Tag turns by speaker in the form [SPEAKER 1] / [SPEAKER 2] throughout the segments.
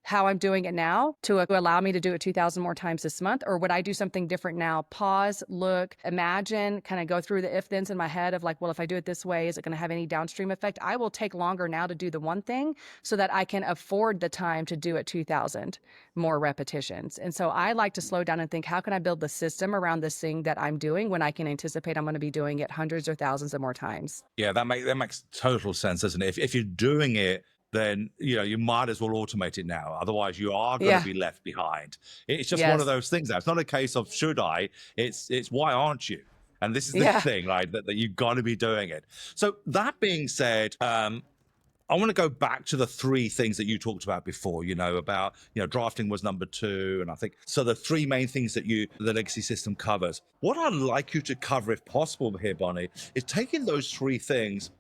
[SPEAKER 1] how I'm doing it now to allow me to do it 2,000 more times this month? Or would I do something different now? Pause, look, imagine, kind of go through the if-thens in my head of like, well, if I do it this way, is it going to have any downstream effect? I will take longer now to do the one thing so that I can afford the time to do it 2,000 more repetitions. And so I like to slow down and think, how can I build the system around this thing that I'm doing when I can anticipate I'm going to be doing it hundreds or thousands of more times?
[SPEAKER 2] Yeah, that makes total sense, doesn't it? If you're doing it, then you might as well automate it now. Otherwise, you are going to
[SPEAKER 1] Yeah.
[SPEAKER 2] be left behind. It's just one of
[SPEAKER 1] Yes.
[SPEAKER 2] those things. Now, it's not a case of should I. It's why aren't you? And this is the
[SPEAKER 1] Yeah.
[SPEAKER 2] thing, right? That you've got to be doing it. So that being said, I want to go back to the three things that you talked about before, about, drafting was number two. And I think, so the three main things that the legacy system covers. What I'd like you to cover, if possible here, Bonnie, is taking those three things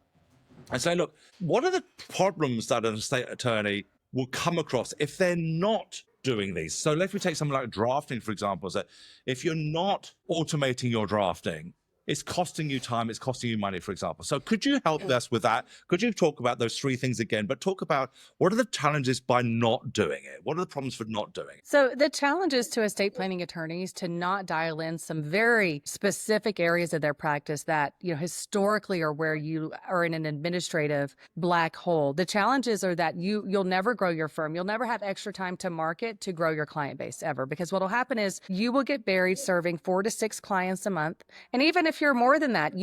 [SPEAKER 2] and say, look, what are the problems that an estate attorney will come across if they're not doing these? So let me take something like drafting, for example, is that if you're not automating your drafting, it's costing you time, it's costing you money, for example. So could you help us with that? Could you talk about those three things again, but talk about what are the challenges by not doing it? What are the problems for not doing it?
[SPEAKER 1] So the challenge is to estate planning attorneys to not dial in some very specific areas of their practice that, historically are where you are in an administrative black hole. The challenges are that you'll never grow your firm. You'll never have extra time to market to grow your client base ever, because what'll happen is you will get buried serving 4 to 6 clients a month. And even if you're more than that,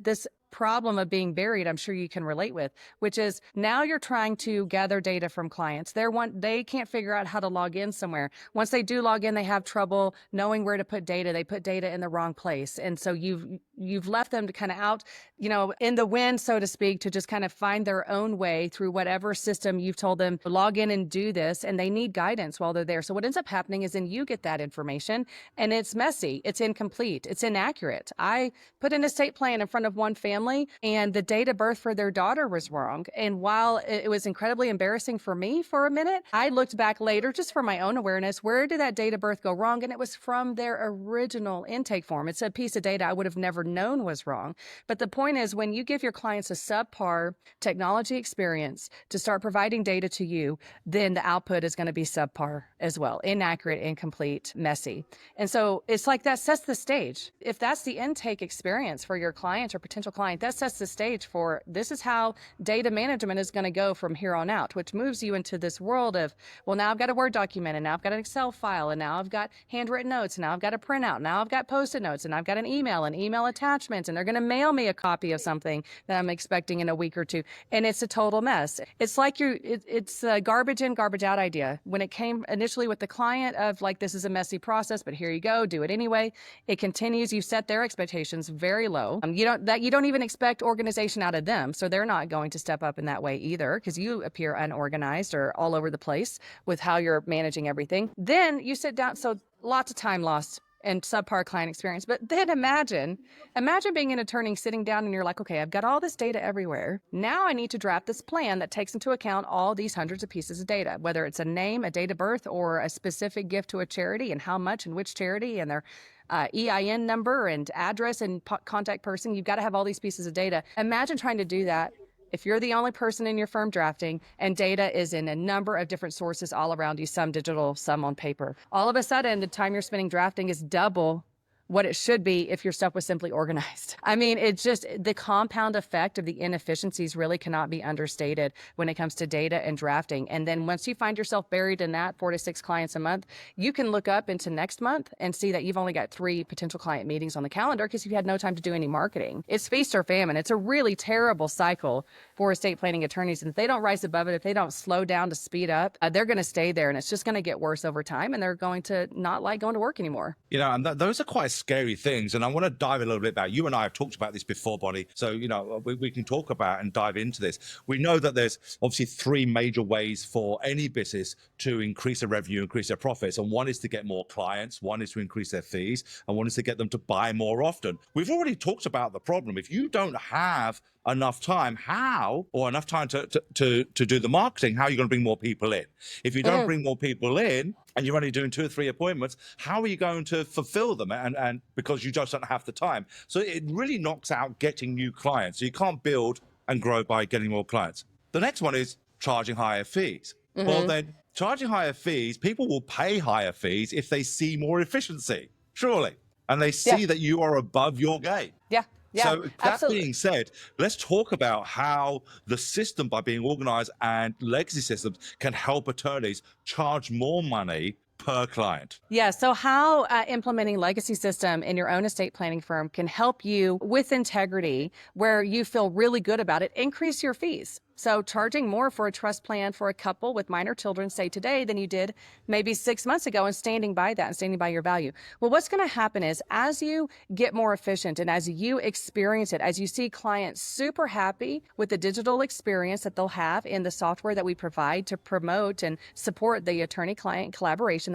[SPEAKER 1] this problem of being buried, I'm sure you can relate with, which is now you're trying to gather data from clients. They can't figure out how to log in somewhere. Once they do log in, they have trouble knowing where to put data. They put data in the wrong place. And so you've left them to kind of out, in the wind, so to speak, to just kind of find their own way through whatever system you've told them to log in and do this. And they need guidance while they're there. So what ends up happening is then you get that information and it's messy, it's incomplete, it's inaccurate. I put an estate plan in front of one family and the date of birth for their daughter was wrong. And while it was incredibly embarrassing for me for a minute, I looked back later just for my own awareness, where did that date of birth go wrong? And it was from their original intake form. It's a piece of data I would have never known was wrong. But the point is, when you give your clients a subpar technology experience to start providing data to you, then the output is going to be subpar as well, inaccurate, incomplete, messy. And so it's like that sets the stage. If that's the intake experience for your client or potential client, that sets the stage for this is how data management is going to go from here on out, which moves you into this world of, well, now I've got a Word document, and now I've got an Excel file, and now I've got handwritten notes, and now I've got a printout, now I've got Post-it notes, and I've got an email and email attachments, and they're going to mail me a copy of something that I'm expecting in a week or two. And it's a total mess. It's like it's a garbage in, garbage out idea. When it came initially with the client of like, this is a messy process, but here you go, do it anyway. It continues. You set their expectations very low. You don't even expect organization out of them. So they're not going to step up in that way either, because you appear unorganized or all over the place with how you're managing everything. Then you sit down. So lots of time lost and subpar client experience. But then imagine being an attorney sitting down and you're like, okay, I've got all this data everywhere. Now I need to draft this plan that takes into account all these hundreds of pieces of data, whether it's a name, a date of birth, or a specific gift to a charity, and how much and which charity, and their EIN number and address and contact person. You've got to have all these pieces of data. Imagine trying to do that if you're the only person in your firm drafting, and data is in a number of different sources all around you, some digital, some on paper. All of a sudden, the time you're spending drafting is double what it should be if your stuff was simply organized. I mean, it's just the compound effect of the inefficiencies really cannot be understated when it comes to data and drafting. And then once you find yourself buried in that 4 to 6 clients a month, you can look up into next month and see that you've only got 3 potential client meetings on the calendar because you've had no time to do any marketing. It's feast or famine. It's a really terrible cycle for estate planning attorneys. And if they don't rise above it, if they don't slow down to speed up, they're going to stay there, and it's just going to get worse over time, and they're going to not like going to work anymore.
[SPEAKER 2] And those are quite scary things. And I want to dive a little bit about, you and I have talked about this before, Bonnie. So, we can talk about and dive into this. We know that there's obviously 3 major ways for any business to increase their revenue, increase their profits. And one is to get more clients, one is to increase their fees, and one is to get them to buy more often. We've already talked about the problem. If you don't have enough time, enough time to do the marketing, how are you going to bring more people in? If you don't bring more people in and you're only doing 2 or 3 appointments, how are you going to fulfill them? And because you just don't have the time. So it really knocks out getting new clients. So you can't build and grow by getting more clients. The next one is charging higher fees. Well, then charging higher fees, people will pay higher fees if they see more efficiency, surely, and they
[SPEAKER 1] Yeah.
[SPEAKER 2] see that you are above your game.
[SPEAKER 1] Yeah. Yeah.
[SPEAKER 2] So that
[SPEAKER 1] Absolutely.
[SPEAKER 2] being said, let's talk about how the system, by being organized, and legacy systems can help attorneys charge more money per client.
[SPEAKER 1] Yeah. So, how implementing legacy system in your own estate planning firm can help you with integrity, where you feel really good about it, increase your fees. So, charging more for a trust plan for a couple with minor children, say today, than you did maybe 6 months ago, and standing by that and standing by your value. Well, what's going to happen is as you get more efficient and as you experience it, as you see clients super happy with the digital experience that they'll have in the software that we provide to promote and support the attorney client collaboration